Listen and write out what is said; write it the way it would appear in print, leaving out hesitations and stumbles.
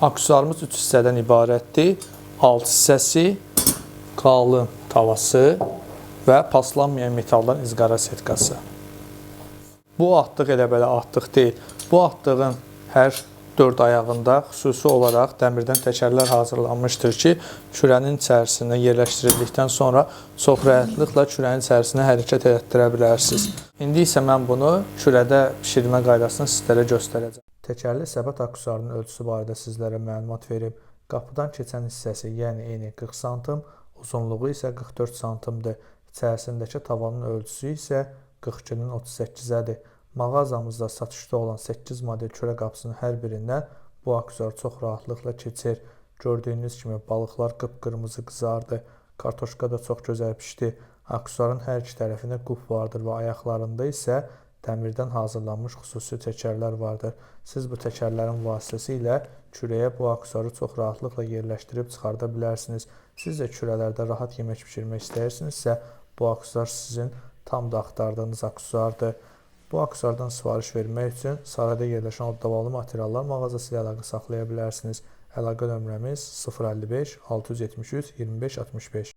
Aksesuarımız 3 hissədən ibarətdir. Alt hissəsi, qalın tavası və paslanmayan metaldan izqara setkası. Bu atlıq elə belə atlıq deyil. Bu atlığın hər 4 ayağında xüsusi olaraq dəmirdən təkərlər hazırlanmışdır ki, kürənin içərisinə yerləşdirildikdən sonra çox rahatlıqla kürənin içərisinə hərəkət etdirə bilərsiniz. İndi isə mən bunu kürədə bişirmə qaydasını sizlərə göstərəcəm. Təkərli səbət aksesuarının ölçüsü barədə sizlərə məlumat verim. Qapıdan keçən hissəsi, yəni eni 40 sm, uzunluğu isə 44 sm-dir. İçərisindəki tavanın ölçüsü isə 42-nin 38-ədir. Mağazamızda satışda olan 8 model kürə qapısının hər birindən bu aksesuar çox rahatlıqla keçir. Gördüyünüz kimi balıqlar qıpqırmızı qızardı. Kartoşka da çox gözəl pişdi. Aksesuarın hər iki tərəfində qub vardır və ayaqlarında isə dəmirdən hazırlanmış xüsusi təkərlər vardır. Siz bu təkərlərin vasitəsilə kürəyə bu aksesuarı çox rahatlıqla yerləşdirib çıxarda bilərsiniz. Siz də kürələrdə rahat yemək bişirmək istəyirsinizsə, bu aksesuar sizin tam da axtardığınız aksesuardır. Bu aksesuardan sifariş vermək üçün sahədə yerləşən Oddavalı Materiallar mağazası ilə əlaqə saxlaya bilərsiniz. Əlaqə nömrəmiz 055 673 25 65.